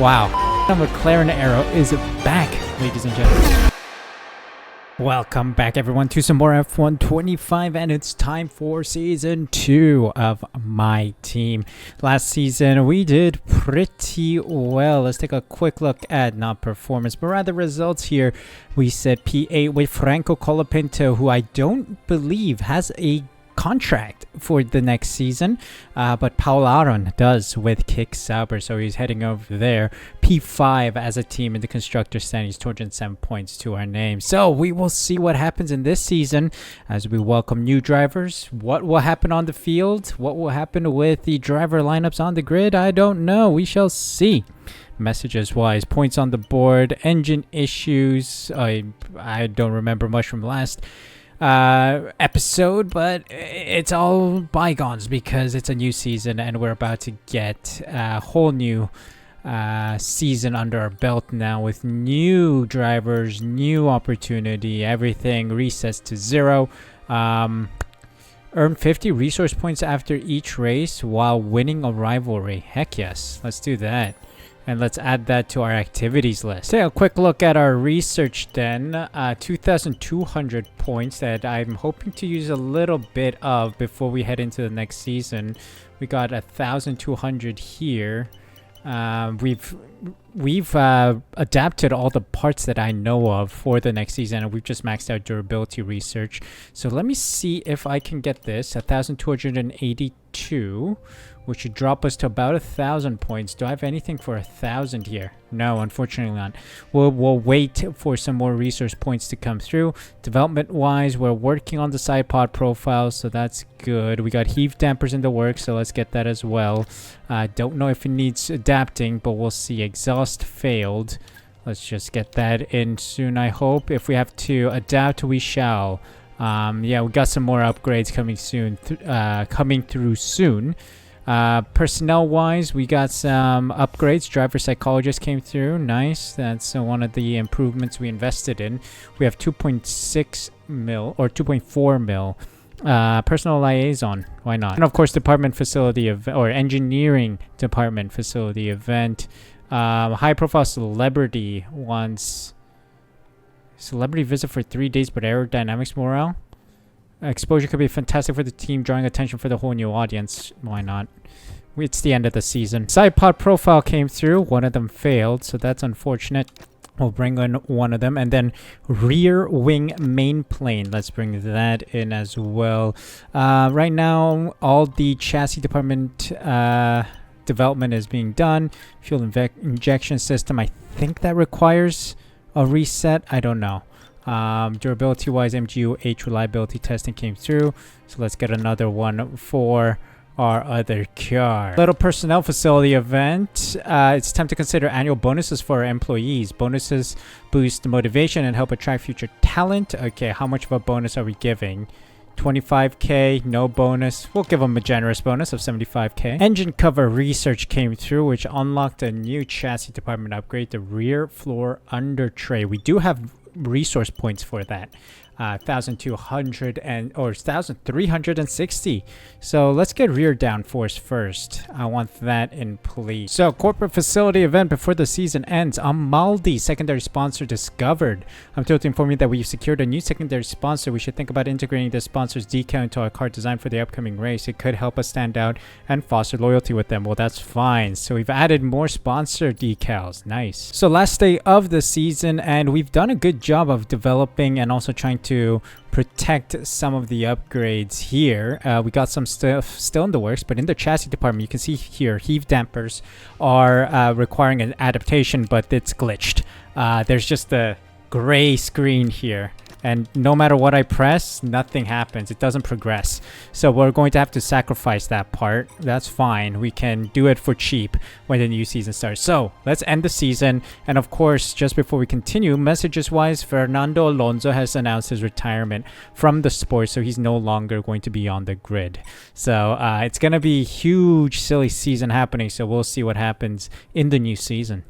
Wow, the McLaren era is back, ladies and gentlemen. Welcome back, everyone, to some more F1 25, and it's time for Season 2 of my team. Last season, we did pretty well. Let's take a quick look at not performance, but rather results here. We said P8 with Franco Colapinto, who I don't believe has a contract for the next season, but Paul Aron does with Kick Sauber, so he's heading over there. P5 as a team in the constructor standings, 207 points to our name. So we will see what happens in this season as we welcome new drivers. What will happen on the field? What will happen with the driver lineups on the grid? I don't know. We shall see. Messages wise, points on the board, engine issues. I don't remember much from last episode, but it's all bygones because it's a new season and we're about to get a whole new season under our belt now with new drivers, new opportunity, everything resets to 0. Earn 50 resource points after each race while winning a rivalry. Heck yes, let's do that. And let's add that to our activities list. Take a quick look at our research then. 2,200 points that I'm hoping to use a little bit of before we head into the next season. We got 1,200 here. We've adapted all the parts that I know of for the next season, and we've just maxed out durability research. So let me see if I can get this 1,282, which should drop us to about 1,000 points. Do I have anything for 1,000 here? No, unfortunately not. We'll wait for some more resource points to come through. Development wise, we're working on the side pod profiles, so that's good. We got heave dampers in the works, so let's get that as well. Don't know if it needs adapting, but we'll see. Exhaust failed. Let's just get that in soon, I hope. If we have to adapt, we shall. Yeah, we got some more upgrades coming soon. Coming through soon. Personnel wise, we got some upgrades. Driver psychologist came through. Nice. That's one of the improvements we invested in. We have 2.6 mil or 2.4 mil. Personal liaison, why not? And of course, department facility or engineering department facility event. High profile celebrity wants celebrity visit for 3 days, but aerodynamics morale. Exposure could be fantastic for the team, drawing attention for the whole new audience. Why not? It's the end of the season. Side pod profile came through. One of them failed, so that's unfortunate. We'll bring in one of them. And then rear wing main plane. Let's bring that in as well. Right now, all the chassis department development is being done. Fuel injection system, I think that requires a reset. I don't know. Durability wise, MGU-H reliability testing came through, so let's get another one for our other car. Little personnel facility event. It's time to consider annual bonuses for our employees. Bonuses boost motivation and help attract future talent. Okay, how much of a bonus are we giving? 25k, no bonus. We'll give them a generous bonus of 75k. Engine cover research came through, which unlocked a new chassis department upgrade, the rear floor under tray. We do have resource points for that. 1,200 or 1,360. So let's get rear downforce first. I want that in place. So corporate facility event before the season ends. Amaldi secondary sponsor discovered. I'm thrilled to inform you that we've secured a new secondary sponsor. We should think about integrating this sponsor's decal into our car design for the upcoming race. It could help us stand out and foster loyalty with them. Well, that's fine. So we've added more sponsor decals. Nice. So last day of the season, and we've done a good job of developing and also trying to protect some of the upgrades here. We got some stuff still in the works, but in the chassis department, you can see here heave dampers are requiring an adaptation, but it's glitched. There's just a gray screen here, and no matter what I press, nothing happens. It doesn't progress. So we're going to have to sacrifice that part. That's fine. We can do it for cheap when the new season starts. So let's end the season. And of course, just before we continue, messages wise, Fernando Alonso has announced his retirement from the sport, so he's no longer going to be on the grid. So it's going to be a huge, silly season happening. So we'll see what happens in the new season.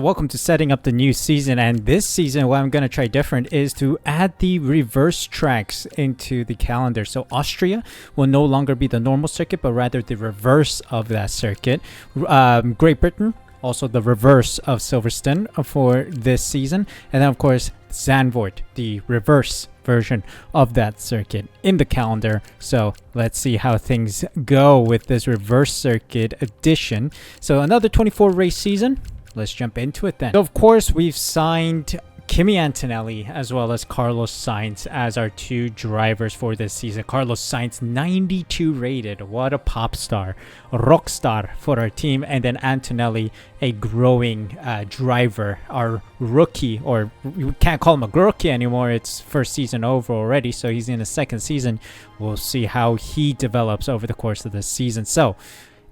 Welcome to setting up the new season, and this season what I'm going to try different is to add the reverse tracks into the calendar. So Austria will no longer be the normal circuit, but rather the reverse of that circuit. Great Britain, also the reverse of Silverstone for this season. And then of course Zandvoort, the reverse version of that circuit in the calendar. So let's see how things go with this reverse circuit edition. So another 24 race season. Let's jump into it then. So of course we've signed Kimi Antonelli as well as Carlos Sainz as our two drivers for this season. Carlos Sainz 92 rated. What a pop star, a rock star for our team. And then Antonelli, a growing driver, our rookie, or we can't call him a rookie anymore. It's first season over already, so he's in the second season. We'll see how he develops over the course of the season. So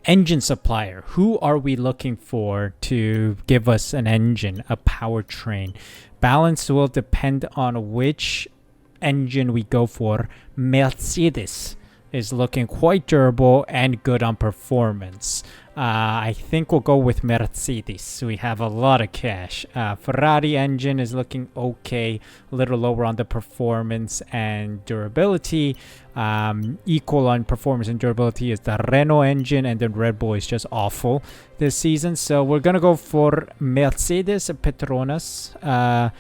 engine supplier, who are we looking for to give us an engine, a powertrain? Balance will depend on which engine we go for. Mercedes is looking quite durable and good on performance. I think we'll go with Mercedes. We have a lot of cash. Ferrari engine is looking okay, a little lower on the performance and durability. Equal on performance and durability is the Renault engine, and then Red Bull is just awful this season. So we're gonna go for Mercedes Petronas.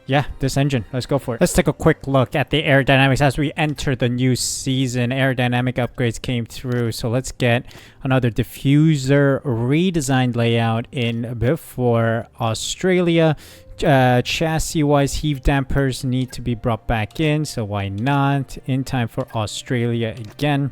Yeah, this engine. Let's go for it. Let's take a quick look at the aerodynamics as we enter the new season. Aerodynamic upgrades came through. So let's get another diffuser redesigned layout in before Australia. Chassis-wise, heave dampers need to be brought back in. So why not? In time for Australia again.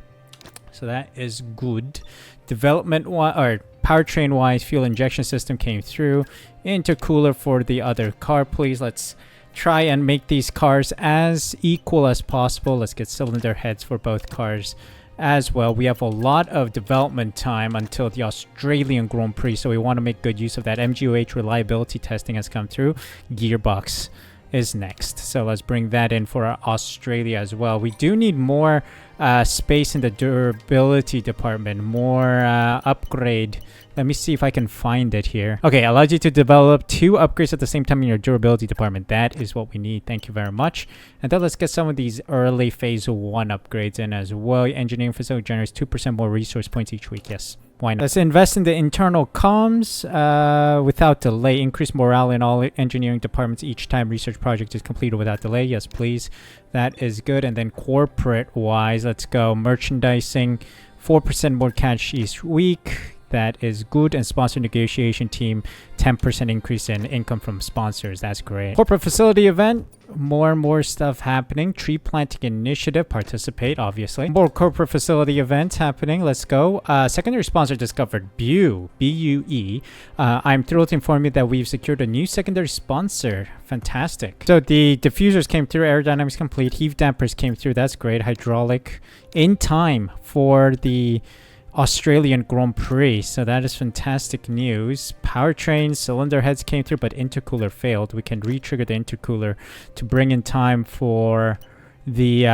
So that is good. Development-wise, or powertrain-wise, fuel injection system came through. Intercooler for the other car, please. Let's try and make these cars as equal as possible. Let's get cylinder heads for both cars as well. We have a lot of development time until the Australian Grand Prix, so we want to make good use of that. MGOH reliability testing has come through. Gearbox is next, so let's bring that in for Australia as well. We do need more space in the durability department, more upgrade. Let me see if I can find it here. Okay, allows you to develop 2 upgrades at the same time in your durability department. That is what we need. Thank you very much. And then let's get some of these early phase 1 upgrades in as well. Engineering facility generates 2% more resource points each week. Yes, why not? Let's invest in the internal comms without delay. Increase morale in all engineering departments each time research project is completed without delay. Yes, please. That is good. And then corporate wise, let's go. Merchandising, 4% more cash each week. That is good. And sponsor negotiation team, 10% increase in income from sponsors. That's great. Corporate facility event, more and more stuff happening. Tree planting initiative, participate obviously. More corporate facility events happening. Let's go. Secondary sponsor discovered, BUE, B-U-E. I'm thrilled to inform you that we've secured a new secondary sponsor. Fantastic. So the diffusers came through, aerodynamics complete, heave dampers came through. That's great. Hydraulic in time for the Australian Grand Prix, so that is fantastic news. Powertrain cylinder heads came through, but intercooler failed. We can re-trigger the intercooler to bring in time for the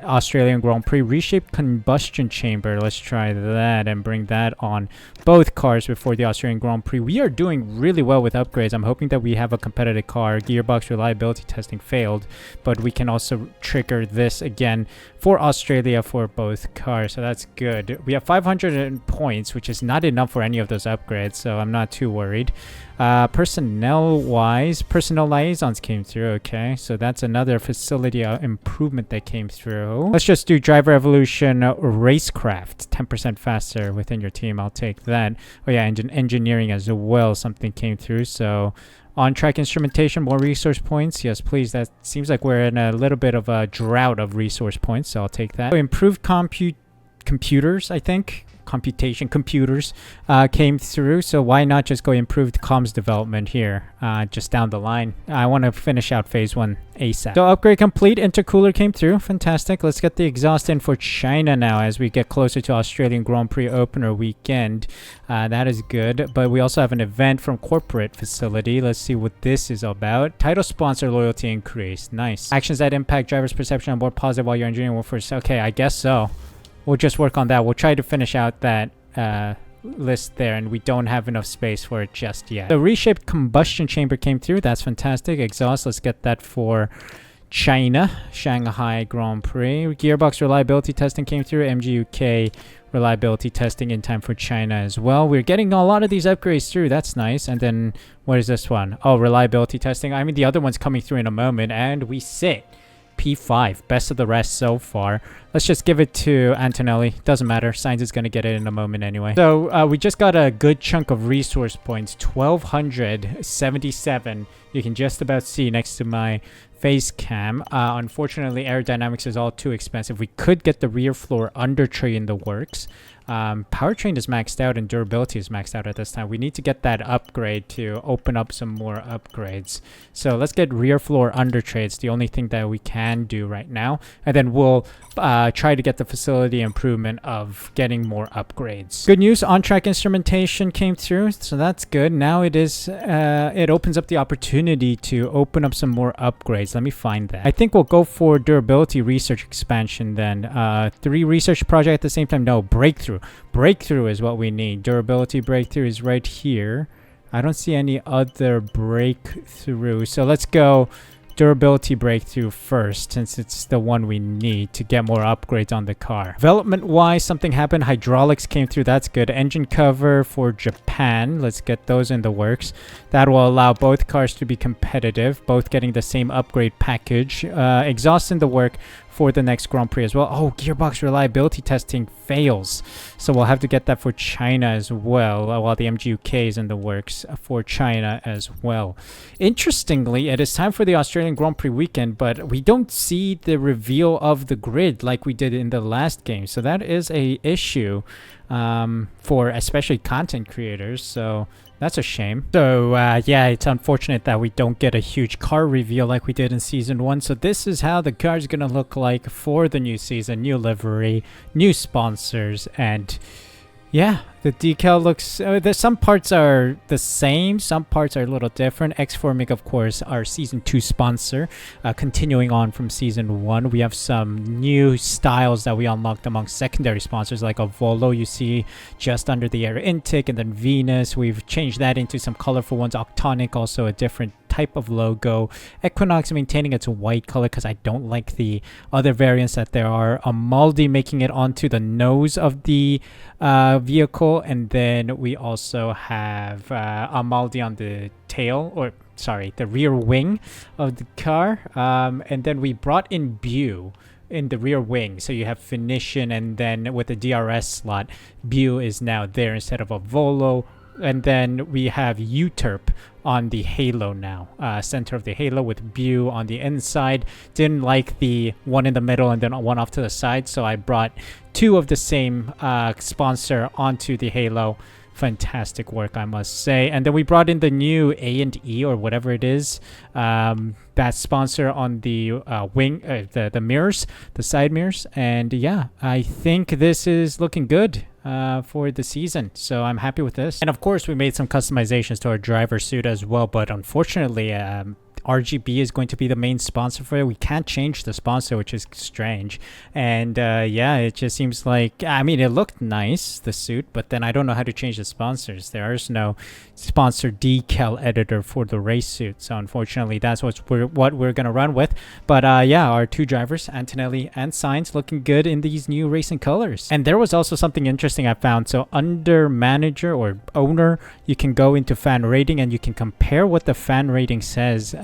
Australian Grand Prix. Reshaped combustion chamber, let's try that and bring that on both cars before the Australian Grand Prix. We are doing really well with upgrades. I'm hoping that we have a competitive car. Gearbox reliability testing failed, but we can also trigger this again for Australia for both cars, so that's good. We have 500 points, which is not enough for any of those upgrades, so I'm not too worried. Personnel wise, personnel liaisons came through. Okay, so that's another facility improvement that came through. Let's just do driver evolution racecraft, 10% faster within your team. I'll take that. Oh yeah, engineering as well, something came through. So on-track instrumentation, more resource points. Yes, please. That seems like we're in a little bit of a drought of resource points, so I'll take that. Improved computers, I think. Computers came through, so why not just go improved comms development here just down the line. I want to finish out phase 1 ASAP. So upgrade complete, intercooler came through. Fantastic. Let's get the exhaust in for China now as we get closer to Australian Grand Prix opener weekend. That is good, but we also have an event from corporate facility. Let's see what this is about. Title sponsor loyalty increase. Nice. Actions that impact drivers' perception are more positive while you're engineering workforce. Okay, I guess so. We'll just work on that. We'll try to finish out that list there, and we don't have enough space for it just yet. The reshaped combustion chamber came through. That's fantastic. Exhaust, let's get that for China, Shanghai Grand Prix. Gearbox reliability testing came through. MGUK reliability testing in time for China as well. We're getting a lot of these upgrades through. That's nice. And then what is this one? Oh, reliability testing. I mean, the other one's coming through in a moment, and we sit P5, best of the rest so far. Let's just give it to Antonelli. Doesn't matter. Sainz is going to get it in a moment anyway. So we just got a good chunk of resource points. 1,277. You can just about see next to my face cam. Unfortunately, aerodynamics is all too expensive. We could get the rear floor under tray in the works. Powertrain is maxed out and durability is maxed out at this time. We need to get that upgrade to open up some more upgrades. So let's get rear floor under tray. It's the only thing that we can do right now. And then we'll try to get the facility improvement of getting more upgrades. Good news, on-track instrumentation came through, so that's good. Now it opens up the opportunity to open up some more upgrades. Let me find that. I think we'll go for durability research expansion then. 3 research projects at the same time. No, breakthrough. Breakthrough is what we need. Durability breakthrough is right here. I don't see any other breakthrough. So let's go durability breakthrough first, since it's the one we need to get more upgrades on the car. Development wise, something happened. Hydraulics came through. That's good. Engine cover for Japan. Let's get those in the works. That will allow both cars to be competitive, both getting the same upgrade package. Exhaust in the work for the next Grand Prix as well. Oh, gearbox reliability testing fails, so we'll have to get that for China as well, while the MGUK is in the works for China as well. Interestingly, it is time for the Australian Grand Prix weekend, but we don't see the reveal of the grid like we did in the last game, so that is a issue for especially content creators, so that's a shame. So yeah, it's unfortunate that we don't get a huge car reveal like we did in Season 1. So this is how the car is going to look like for the new season. New livery, new sponsors, and yeah, the decal looks... some parts are the same, some parts are a little different. X4Mic, of course, our Season 2 sponsor. Continuing on from Season 1, we have some new styles that we unlocked among secondary sponsors, like a Volo you see just under the air intake, and then Venus. We've changed that into some colorful ones. Octonic, also a different type of logo. Equinox maintaining its white color because I don't like the other variants that there are. Amaldi making it onto the nose of the vehicle, and then we also have Amaldi on the tail, or sorry, the rear wing of the car, and then we brought in Bew in the rear wing, so you have Finition, and then with the DRS slot, Bew is now there instead of a Volo. And then we have Euterp on the halo now, center of the halo with Bew on the inside. Didn't like the one in the middle and then one off to the side, so I brought 2 of the same sponsor onto the halo. Fantastic work, I must say. And then we brought in the new A&E or whatever it is, that sponsor on the wing, the mirrors, the side mirrors. And yeah, I think this is looking good for the season, so I'm happy with this. And of course, we made some customizations to our driver suit as well, but unfortunately RGB is going to be the main sponsor for it. We can't change the sponsor, which is strange. And yeah, it just seems like, I mean, it looked nice, the suit, but then I don't know how to change the sponsors. There is no sponsor decal editor for the race suit, so unfortunately that's what we're gonna run with. But yeah, our 2 drivers, Antonelli and Sainz, looking good in these new racing colors. And there was also something interesting I found. So under manager or owner, you can go into fan rating and you can compare what the fan rating says,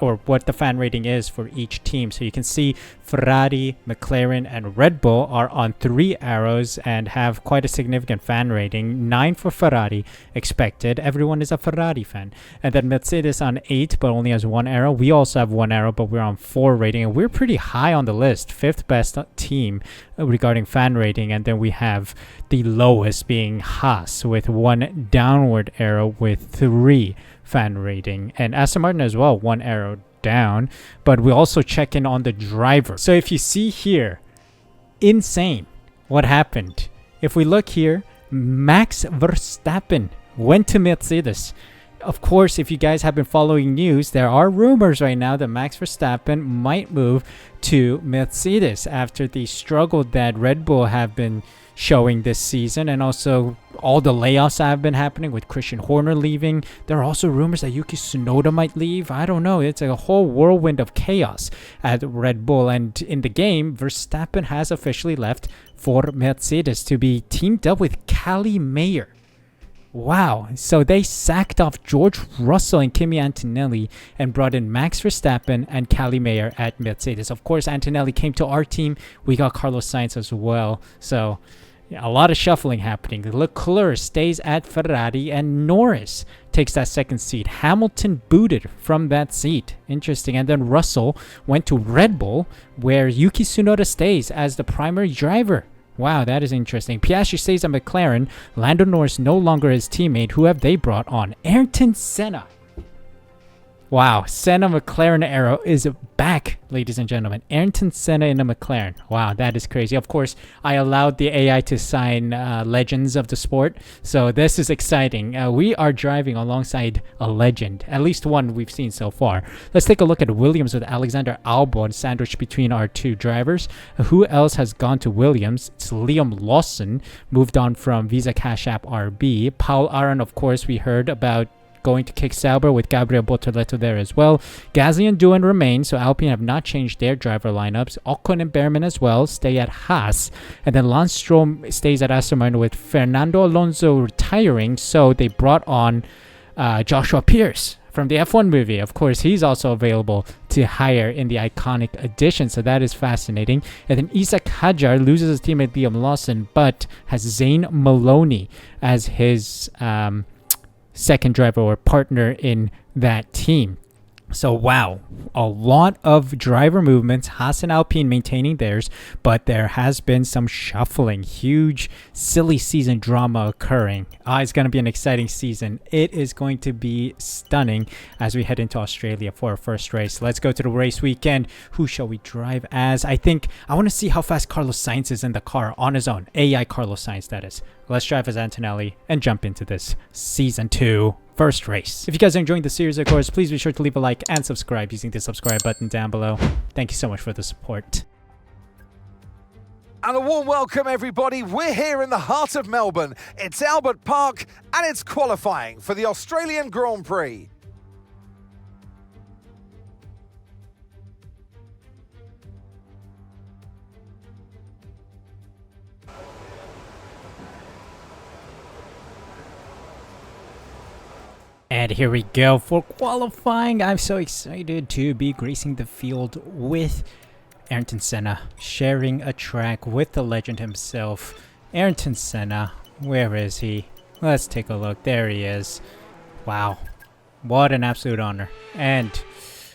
or what the fan rating is for each team. So you can see Ferrari, McLaren, and Red Bull are on 3 arrows and have quite a significant fan rating. 9 for Ferrari expected. Everyone is a Ferrari fan. And then Mercedes on 8, but only has 1 arrow. We also have 1 arrow, but we're on 4 rating, and we're pretty high on the list. 5th best team regarding fan rating. And then we have the lowest being Haas with 1 downward arrow with 3 fan rating, and Aston Martin as well, 1 arrow down. But we also check in on the driver. So if you see here, insane what happened. If we look here, Max Verstappen went to Mercedes. Of course, if you guys have been following news, there are rumors right now that Max Verstappen might move to Mercedes after the struggle that Red Bull have been showing this season, and also all the layoffs that have been happening with Christian Horner leaving. There are also rumors that Yuki Tsunoda might leave. I don't know. It's a whole whirlwind of chaos at Red Bull. And in the game, Verstappen has officially left for Mercedes to be teamed up with Cali Mayer. Wow. So they sacked off George Russell and Kimi Antonelli and brought in Max Verstappen and Cali Mayer at Mercedes. Of course, Antonelli came to our team. We got Carlos Sainz as well. So yeah, a lot of shuffling happening. Leclerc stays at Ferrari and Norris takes that second seat. Hamilton booted from that seat. Interesting. And then Russell went to Red Bull, where Yuki Tsunoda stays as the primary driver. Wow, that is interesting. Piastri stays at McLaren. Lando Norris no longer his teammate. Who have they brought on? Ayrton Senna. Wow, Senna McLaren era is back, ladies and gentlemen. Ayrton Senna in a McLaren. Wow, that is crazy. Of course, I allowed the AI to sign legends of the sport, so this is exciting. We are driving alongside a legend, at least one we've seen so far. Let's take a look at Williams with Alexander Albon sandwiched between our two drivers. Who else has gone to Williams? It's Liam Lawson, moved on from Visa Cash App RB. Paul Aron, of course, we heard about going to kick Sauber with Gabriel Bortoleto there as well. Gasly and Doohan remain, so Alpine have not changed their driver lineups. Ocon and Behrman as well stay at Haas. And then Lance Stroll stays at Aston Martin with Fernando Alonso retiring, so they brought on Joshua Pierce from the F1 movie. Of course, he's also available to hire in the iconic edition, so that is fascinating. And then Isaac Hadjar loses his teammate Liam Lawson, but has Zane Maloney as his second driver or partner in that team. So wow, a lot of driver movements. Haas and Alpine maintaining theirs, but there has been some shuffling. Huge silly season drama occurring. It's going to be an exciting season. It is going to be stunning as we head into Australia for our first race. Let's go to the race weekend. Who shall we drive as? I want to see how fast Carlos Sainz is in the car on his own. AI Carlos Sainz, that is. Let's drive as Antonelli and jump into this Season 2 first race. If you guys are enjoying the series, of course, please be sure to leave a like and subscribe using the subscribe button down below. Thank you so much for the support. And a warm welcome, everybody. We're here in the heart of Melbourne. It's Albert Park, and it's qualifying for the Australian Grand Prix. And here we go for qualifying. I'm so excited to be gracing the field with Ayrton Senna, sharing a track with the legend himself. Ayrton Senna, where is he? Let's take a look. There he is. Wow, what an absolute honor. And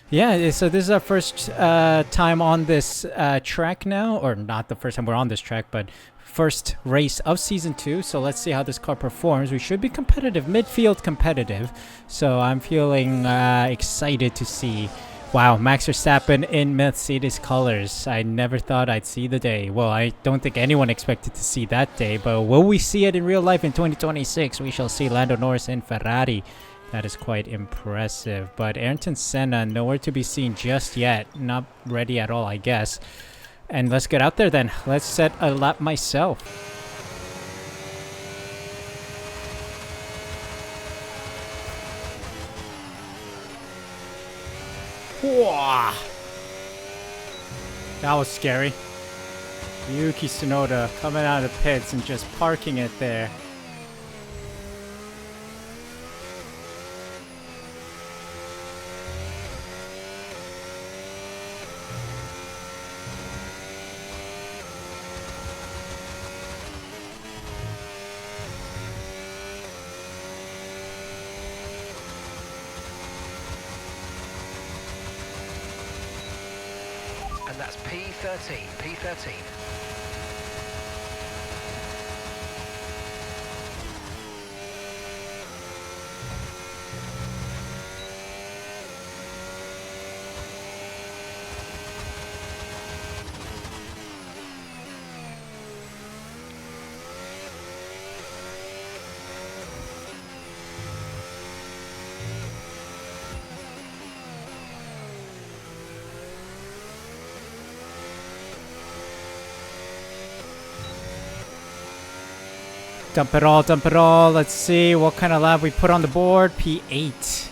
yeah, so this is our first time on this track now, or not the first time we're on this track, but first race of Season 2, so let's see how this car performs. We should be competitive, midfield competitive, so I'm feeling excited to see. Wow, Max Verstappen in Mercedes colors. I never thought I'd see the day. Well, I don't think anyone expected to see that day, but will we see it in real life in 2026? We shall see Lando Norris in Ferrari. That is quite impressive, but Ayrton Senna nowhere to be seen just yet. Not ready at all, I guess. And let's get out there then. Let's set a lap myself. Whoa. That was scary. Yuki Tsunoda coming out of the pits and just parking it there. And that's P13, P13. Dump it all, dump it all. Let's see what kind of lap we put on the board. P8.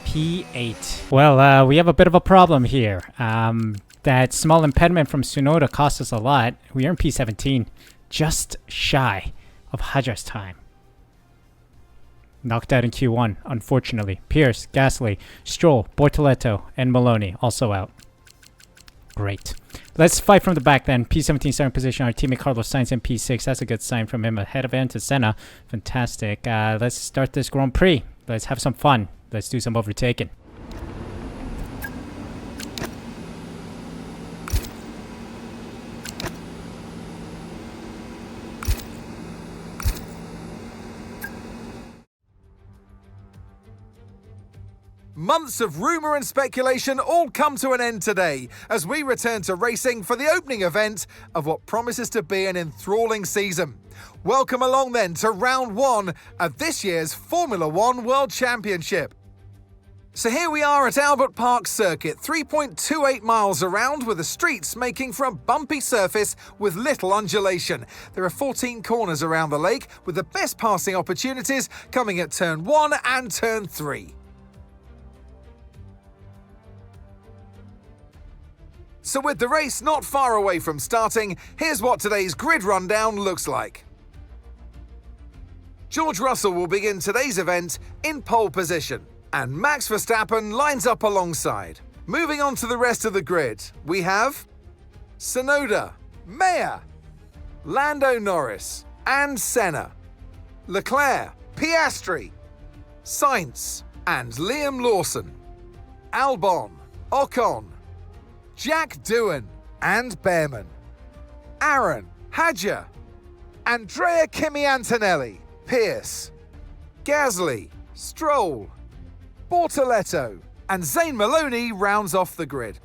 P8. Well, we have a bit of a problem here. That small impediment from Tsunoda cost us a lot. We earned P17. Just shy of Hajar's time. Knocked out in Q1, unfortunately. Pierce, Gasly, Stroll, Bortoleto, and Maloney also out. Great. Let's fight from the back then. P17 starting position. Our teammate Carlos Sainz in P6. That's a good sign from him ahead of Ayrton Senna. Fantastic. Let's start this Grand Prix. Let's have some fun. Let's do some overtaking. Months of rumour and speculation all come to an end today as we return to racing for the opening event of what promises to be an enthralling season. Welcome along then to round 1 of this year's Formula 1 World Championship. So here we are at Albert Park Circuit, 3.28 miles around, with the streets making for a bumpy surface with little undulation. There are 14 corners around the lake, with the best passing opportunities coming at turn 1 and turn 3. So with the race not far away from starting, here's what today's grid rundown looks like. George Russell will begin today's event in pole position, and Max Verstappen lines up alongside. Moving on to the rest of the grid, we have Tsunoda, Mayer, Lando Norris, and Senna, Leclerc, Piastri, Sainz, and Liam Lawson, Albon, Ocon, Jack Doohan and Behrman, Aaron, Hadjar, Andrea Kimi Antonelli, Pierce, Gasly, Stroll, Bortoleto, and Zane Maloney rounds off the grid.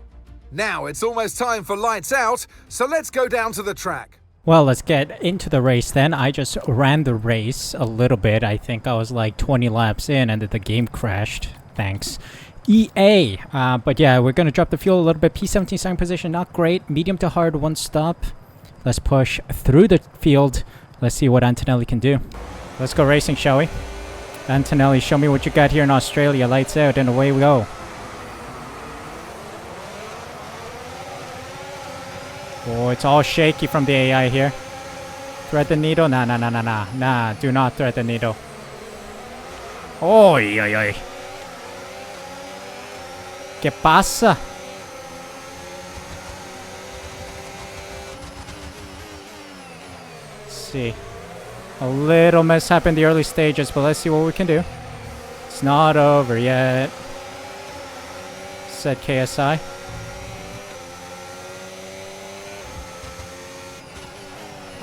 Now it's almost time for lights out, so let's go down to the track. Well, let's get into the race then. I just ran the race a little bit. I think I was like 20 laps in and then the game crashed. Thanks. EA. But yeah, we're going to drop the fuel a little bit. P17 starting position, not great. Medium to hard, one stop. Let's push through the field. Let's see what Antonelli can do. Let's go racing, shall we? Antonelli, show me what you got here in Australia. Lights out and away we go. Oh, it's all shaky from the AI here. Thread the needle? Nah, nah, nah, nah, nah. Nah, do not thread the needle. Oi, oi, oi. ¿Qué pasa? Let's see. A little mishap in the early stages, but let's see what we can do. It's not over yet. Said KSI.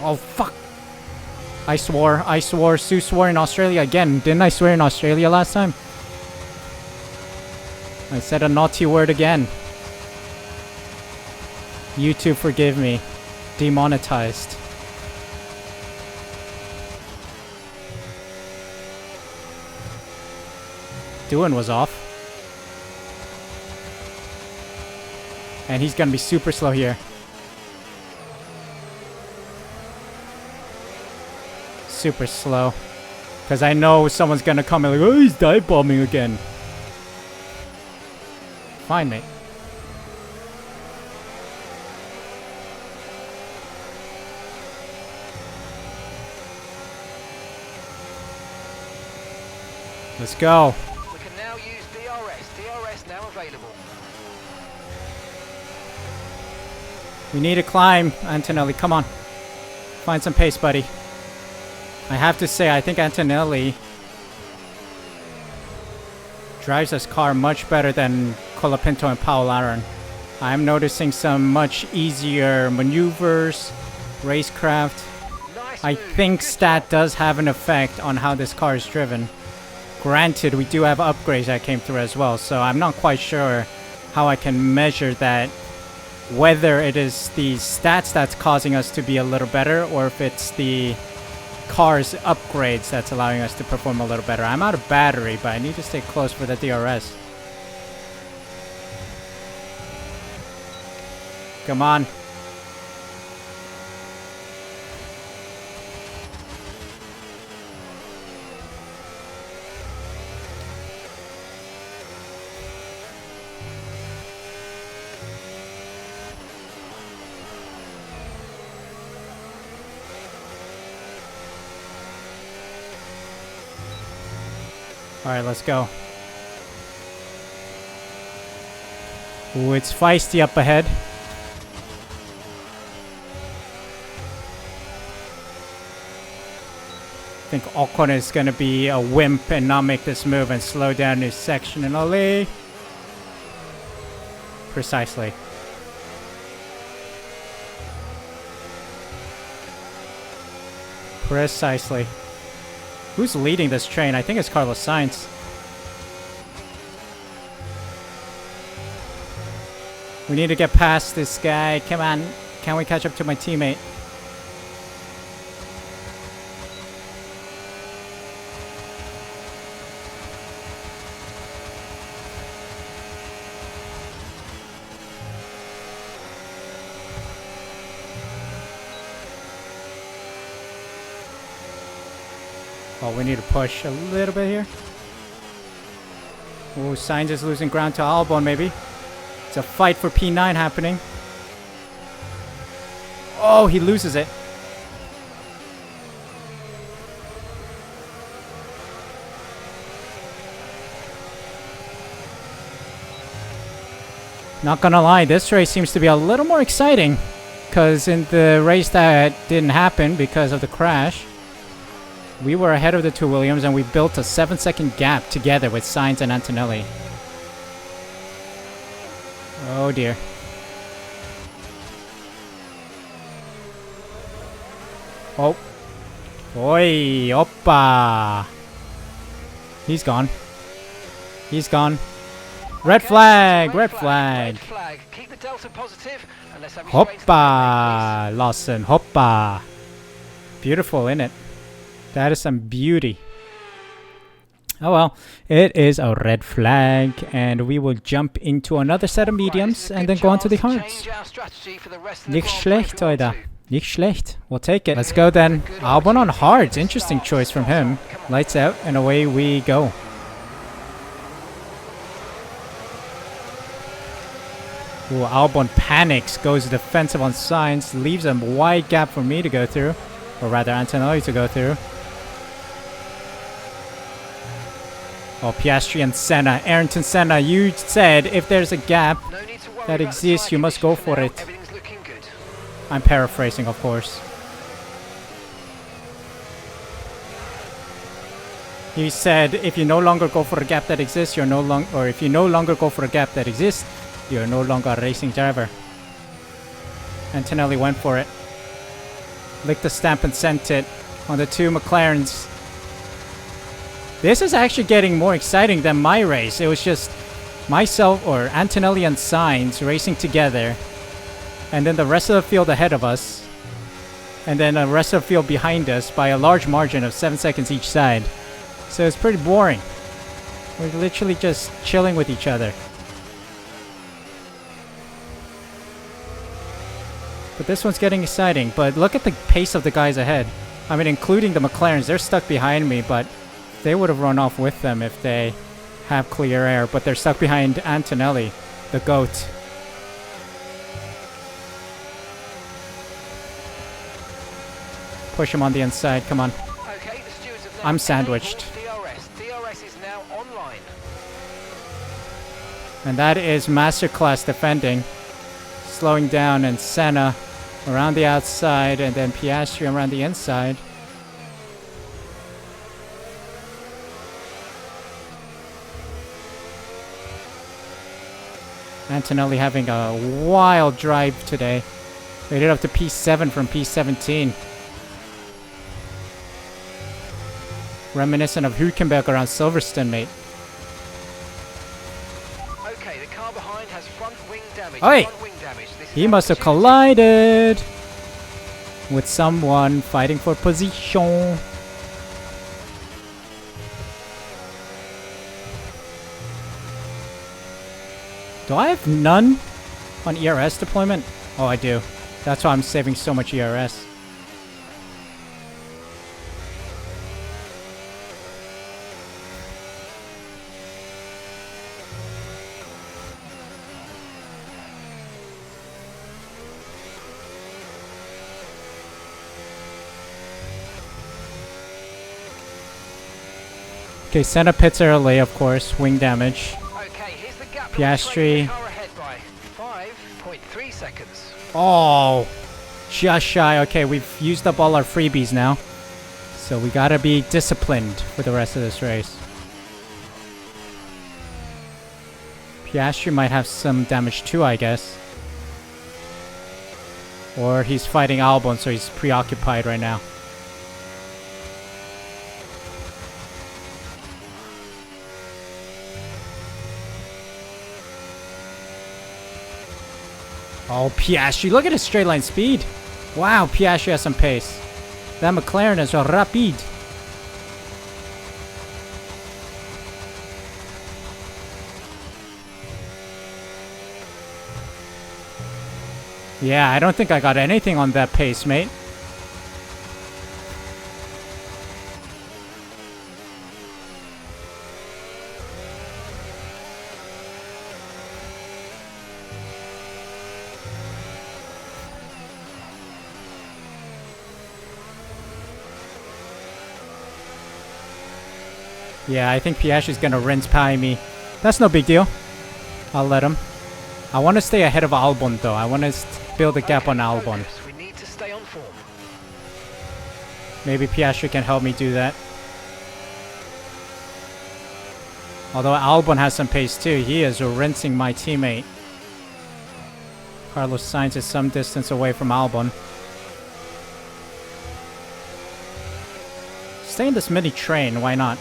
Oh, fuck. I swore. Suh swore in Australia again. Didn't I swear in Australia last time? I said a naughty word again. YouTube, forgive me. Demonetized. Doohan was off. And he's gonna be super slow here. Super slow. Because I know someone's gonna come and like, oh, he's dive bombing again. Fine, mate. Let's go. We can now use DRS. DRS now available. We need to climb, Antonelli. Come on. Find some pace, buddy. I have to say, I think Antonelli drives this car much better than Colapinto and Mclaren. I'm noticing some much easier maneuvers, racecraft. I think stat does have an effect on how this car is driven. Granted, we do have upgrades that came through as well, so I'm not quite sure how I can measure that, whether it is the stats that's causing us to be a little better or if it's the car's upgrades that's allowing us to perform a little better. I'm out of battery, but I need to stay close for the DRS. Come on. Alright, let's go. Ooh, it's feisty up ahead. I think Ocon is going to be a wimp and not make this move and slow down his sectionally. Precisely. Precisely. Who's leading this train? I think it's Carlos Sainz. We need to get past this guy. Come on. Can we catch up to my teammate? Oh, we need to push a little bit here. Oh, Sainz is losing ground to Albon, maybe. It's a fight for P9 happening. Oh, he loses it. Not gonna lie, this race seems to be a little more exciting. Because in the race that didn't happen because of the crash, we were ahead of the two Williams and we built a 7-second gap together with Sainz and Antonelli. Oh dear. Oh. Oi, oppa. He's gone. He's gone. Red flag, red flag. Keep the delta positive and let's have you straight to the Hoppa, Lawson, hoppa. Beautiful, innit? That is some beauty. Oh well, it is a red flag, and we will jump into another set of mediums and then go on to the hards. Nicht schlecht, Oida. Nicht schlecht. We'll take it. Let's go then. Albon on hards. Interesting choice from him. Lights out, and away we go. Ooh, Albon panics, goes defensive on Sainz, leaves a wide gap for me to go through, or rather Antonelli to go through. Oh, Piastri and Senna. Ayrton Senna, you said if there's a gap that exists, you must go for it. I'm paraphrasing, of course. He said if you no longer go for a gap that exists, you're no longer, or if you no longer go for a gap that exists, you're no longer a racing driver. Antonelli went for it. Licked the stamp and sent it on the two McLarens. This is actually getting more exciting than my race. It was just myself or Antonelli and Sainz racing together. And then the rest of the field ahead of us. And then the rest of the field behind us by a large margin of 7 seconds each side. So it's pretty boring. We're literally just chilling with each other. But this one's getting exciting. But look at the pace of the guys ahead. I mean, including the McLarens. They're stuck behind me, but they would have run off with them if they have clear air. But they're stuck behind Antonelli, the GOAT. Push him on the inside. Come on. Okay, the stewards have now I'm sandwiched. DRS. DRS is now online. And that is masterclass defending. Slowing down, and Senna around the outside, and then Piastri around the inside. Antonelli having a wild drive today. Made it up to P7 from P17. Reminiscent of Hülkenberg around Silverstone, mate. Okay, the car behind has front wing damage. Oi! Front wing damage. This is He an must have opportunity. collided with someone fighting for position. Do I have none on ERS deployment? Oh, I do. That's why I'm saving so much ERS. Okay, Senna pits early, of course. Wing damage. Okay, here's the gap. Piastri. The car ahead by 5.3 seconds. Oh, just shy. Okay, we've used up all our freebies now. So we gotta be disciplined for the rest of this race. Piastri might have some damage too, I guess. Or he's fighting Albon, so he's preoccupied right now. Oh, Piastri, look at his straight line speed. Wow, Piastri has some pace. That McLaren is rapid. Yeah, I don't think I got anything on that pace, mate. Yeah, I think Piastri's gonna rinse pie me. That's no big deal. I'll let him. I want to stay ahead of Albon, though. I want to build a gap on Albon. We need to stay on form. Maybe Piastri can help me do that. Although Albon has some pace too. He is rinsing my teammate. Carlos Sainz is some distance away from Albon. Stay in this mini train, why not?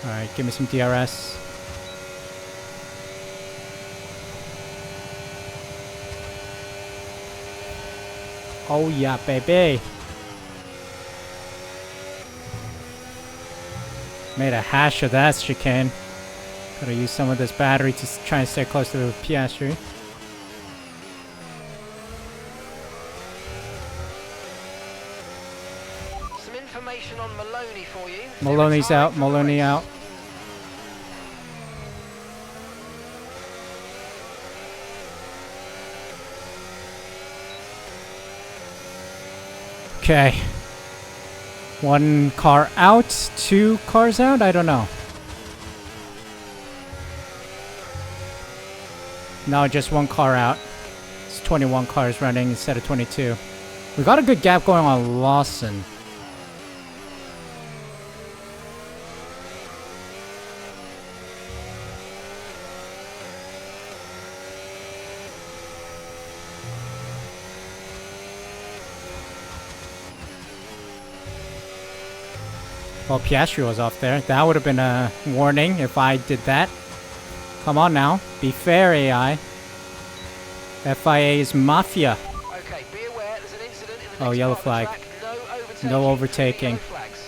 Alright, give me some DRS. Oh yeah, baby. Made a hash of that chicane. Gotta use some of this battery to try and stay close to the Piastri. Some information on Maloney for you. Maloney's out, Maloney out. Okay. One car out, two cars out? I don't know. No, just one car out. It's 21 cars running instead of 22. We got a good gap going on Lawson. Well, Piastri was off there. That would have been a warning if I did that. Come on now. Be fair, AI. FIA's Mafia. Okay, be aware there's an incident in the Oh, next yellow part of flag. the track. No overtaking. Yellow flags.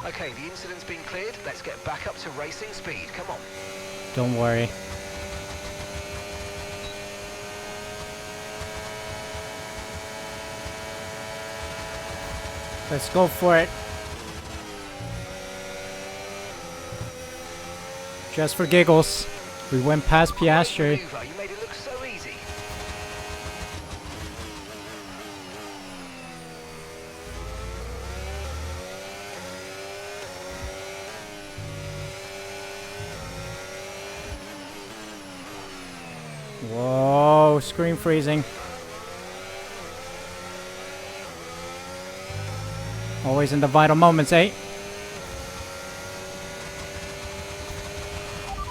Okay, the incident's been cleared. Let's get back up to racing speed. Come on. Don't worry. Let's go for it. Just for giggles. We went past Piastri. Great maneuver. You made it look so easy. Whoa, screen freezing. Always in the vital moments, eh?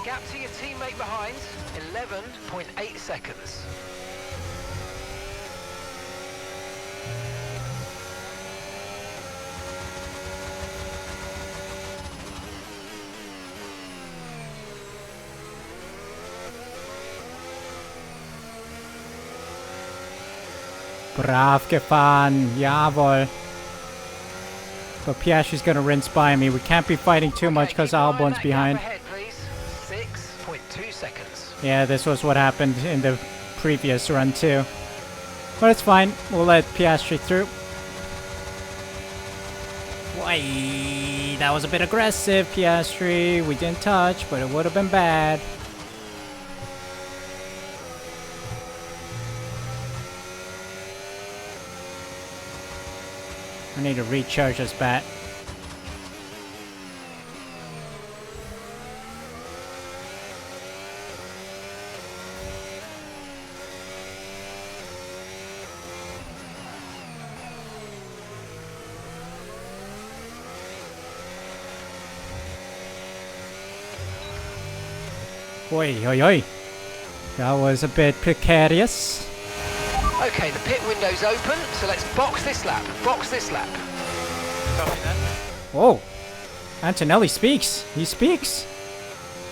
Gap to your teammate behind, 11.8 seconds. Brav gefahren, jawohl. So Piastri's gonna rinse by me. We can't be fighting too much because Albon's behind. Ahead, please. 6.2 seconds. Yeah, this was what happened in the previous run too. But it's fine. We'll let Piastri through. Ay, that was a bit aggressive, Piastri. We didn't touch, but it would have been bad. I need to recharge this bat. Oi, oi, oi. That was a bit precarious. Okay, the pit window's open, so let's box this lap. Box this lap. Copy that. Whoa. Antonelli speaks. He speaks.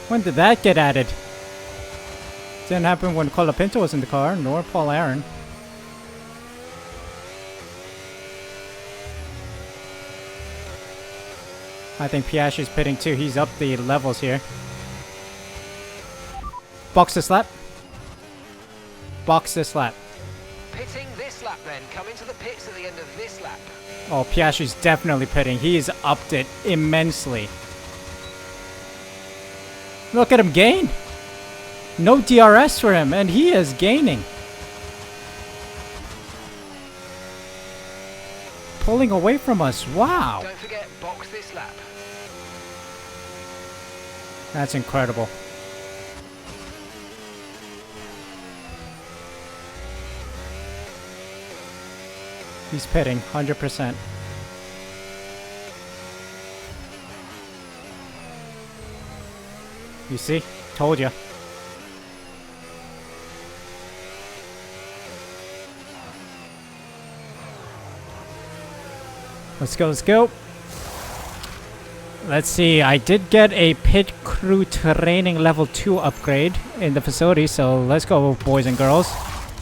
When did that get added? Didn't happen when Colapinto was in the car, nor Paul Aaron. I think Piastri's pitting too. He's up the levels here. Box this lap. Box this lap. Pitting this lap then. Come into the pits at the end of this lap. Oh, Piastri's definitely pitting. He's upped it immensely. Look at him gain. No DRS for him, and he is gaining. Pulling away from us. Wow. Don't forget, box this lap. That's incredible. He's pitting, 100%. You see? Told you. Let's go, let's go. Let's see, I did get a pit crew training level 2 upgrade in the facility, so let's go, boys and girls.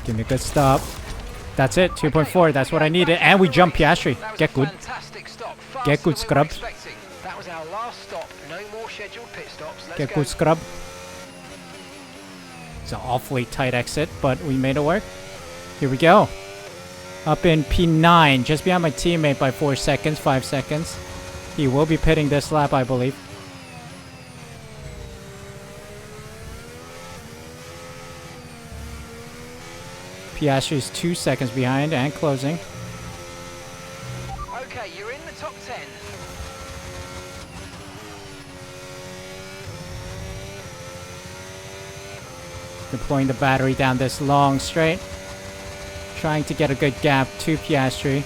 Give me a good stop. That's it, 2.4, that's what I needed. And we jump Piastri. Get good. Get good, scrubs. That was our last stop. No more scheduled pit stops. Get good, scrub. It's an awfully tight exit, but we made it work. Here we go. Up in P9, just behind my teammate by 4 seconds, 5 seconds. He will be pitting this lap, I believe. Piastri's 2 seconds behind and closing. Okay, you're in the top 10. Deploying the battery down this long straight. Trying to get a good gap to Piastri.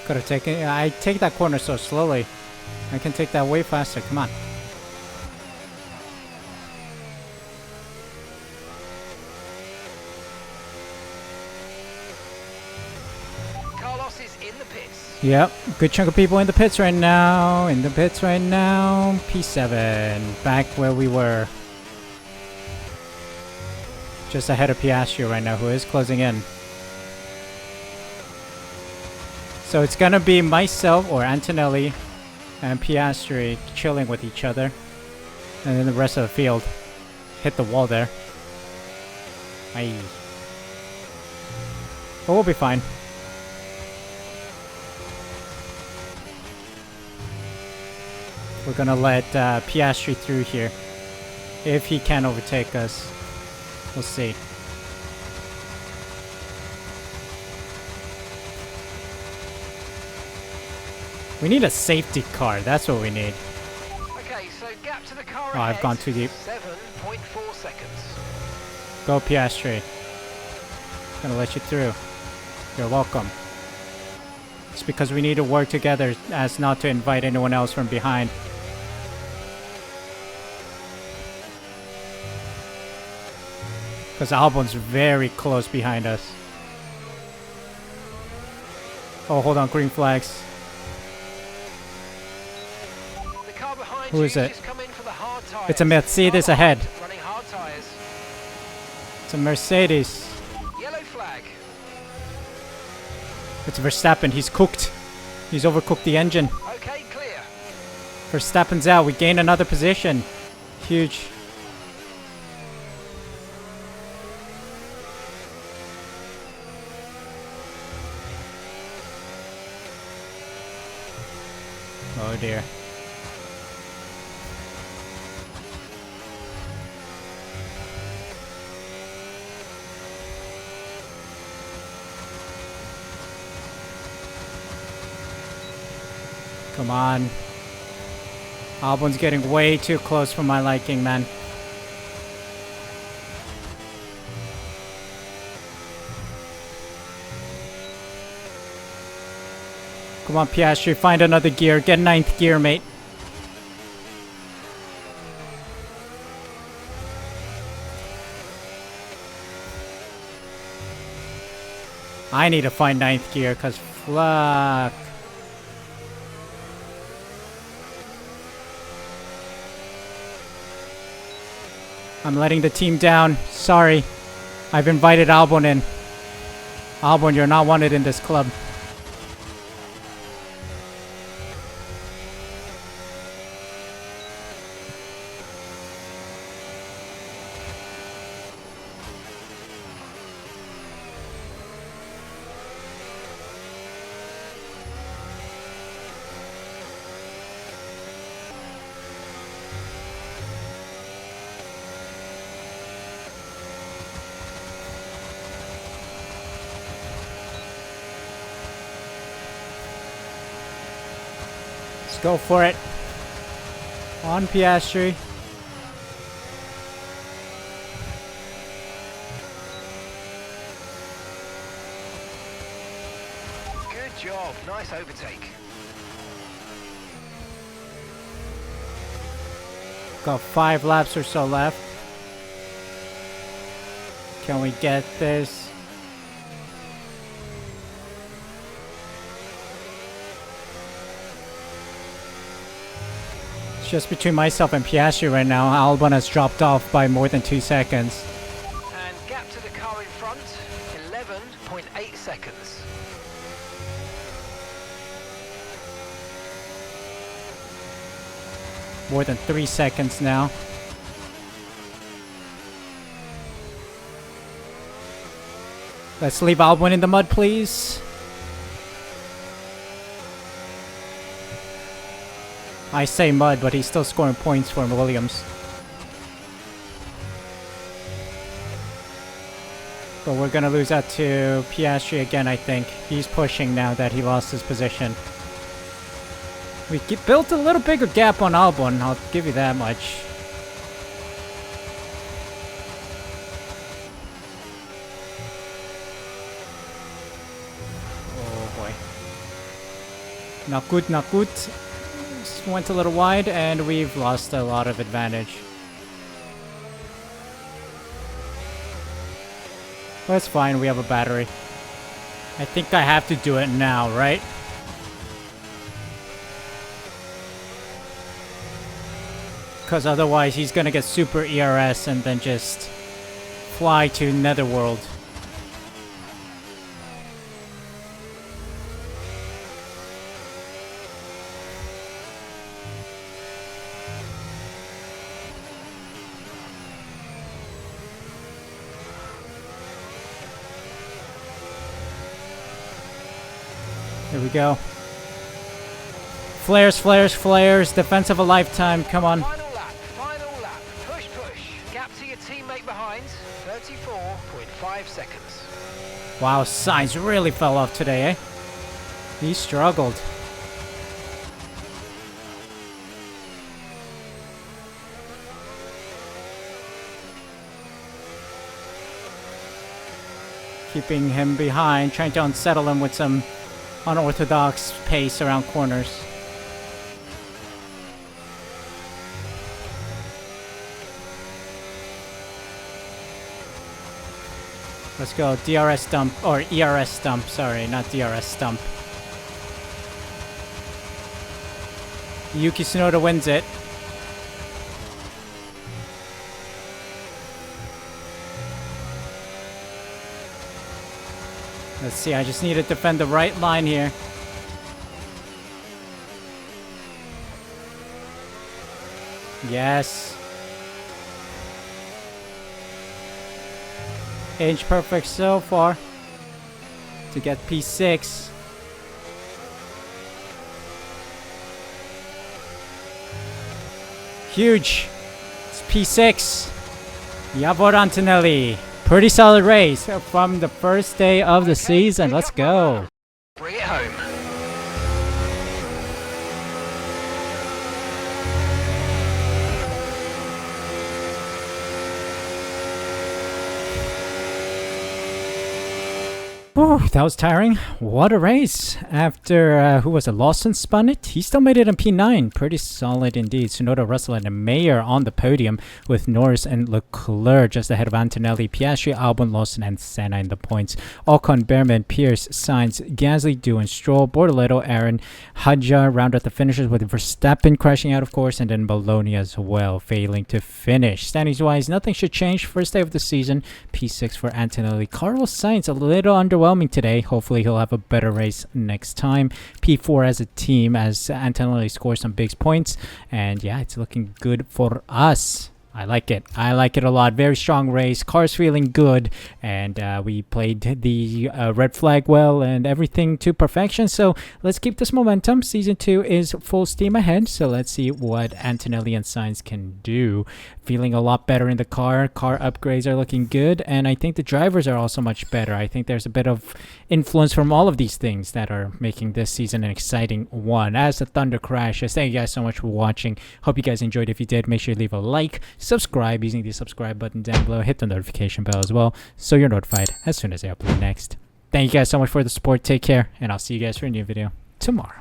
Could have taken. I take that corner so slowly. I can take that way faster. Come on. Carlos is in the pits. Yep, good chunk of people in the pits right now. In the pits right now. P7, back where we were. Just ahead of Piastri right now, who is closing in. So it's gonna be myself or Antonelli and Piastri chilling with each other. And then the rest of the field hit the wall there. Aye. But we'll be fine. We're gonna let Piastri through here. If he can overtake us. We'll see. We need a safety car. That's what we need. Okay, so gap to the car Oh, I've ahead, gone too deep. 7.4 seconds. Go Piastri. Gonna let you through. You're welcome. It's because we need to work together as not to invite anyone else from behind. Because Albon's very close behind us. Oh, hold on. Green flags. The car behind Who is you it? just come in for the hard tires. It's a Mercedes Car ahead. running hard tires. It's a Mercedes. Yellow flag. It's Verstappen. He's cooked. He's overcooked the engine. Okay, clear. Verstappen's out. We gain another position. Huge. Oh dear. Come on. Albon's getting way too close for my liking, man. Come on, Piastri, find another gear. Get 9th gear, mate. I need to find 9th gear, cause fuck. I'm letting the team down. Sorry. I've invited Albon in. Albon, you're not wanted in this club. Go for it. On Piastri. Good job. Nice overtake. Got 5 laps or so left. Can we get this? Just between myself and Piastri right now. Albon has dropped off by more than 2 seconds. And gap to the car in front, 11.8 seconds. More than 3 seconds now. Let's leave Albon in the mud, please. I say mud, but he's still scoring points for Williams. But we're gonna lose out to Piastri again, I think. He's pushing now that he lost his position. We built a little bigger gap on Albon, I'll give you that much. Oh boy. Not good, not good. Went a little wide and we've lost a lot of advantage. But it's fine, we have a battery. I think I have to do it now, right? Because otherwise he's gonna get super ERS and then just fly to Netherworld. Here we go. Flares, flares, flares. Defense of a lifetime. Come on. Final lap, final lap. Push, push. Gap to your teammate behind, 34.5 seconds. Wow, Sainz really fell off today, eh? He struggled. Keeping him behind, trying to unsettle him with some unorthodox pace around corners. Let's go, DRS dump, or ERS dump, sorry, not DRS dump. Yuki Tsunoda wins it. Let's see, I just need to defend the right line here. Yes. Inch perfect so far to get P6. Huge. It's P6. Yavor Antonelli. Pretty solid race from the first day of the season. Let's go. Bring it home. Whew, that was tiring. What a race. After, who was it? Lawson spun it. He still made it in P9. Pretty solid indeed. Tsunoda, Russell, and Mayer on the podium with Norris and Leclerc just ahead of Antonelli, Piastri, Albon, Lawson, and Senna in the points. Ocon, Behrman, Pierce, Sainz, Gasly, Doohan, Stroll, Bortoleto, Aaron, Hadjar round out the finishers with Verstappen crashing out, of course, and then Bologna as well, failing to finish. Standings-wise, nothing should change. First day of the season, P6 for Antonelli. Carlos Sainz, a little underwhelming today. Hopefully he'll have a better race next time. P4 as a team as Antonelli scores some big points, and yeah, it's looking good for us. I like it. I like it a lot. Very strong race. Car's feeling good. And we played the red flag well and everything to perfection. So let's keep this momentum. Season 2 is full steam ahead. So let's see what Antonelli and Sainz can do. Feeling a lot better in the car. Car upgrades are looking good. And I think the drivers are also much better. I think there's a bit of influence from all of these things that are making this season an exciting one. As the Thunder crashes, thank you guys so much for watching. Hope you guys enjoyed. If you did, make sure you leave a like. Subscribe using the subscribe button down below. Hit the notification bell as well so you're notified as soon as I upload next. Thank you guys so much for the support. Take care, and I'll see you guys for a new video tomorrow.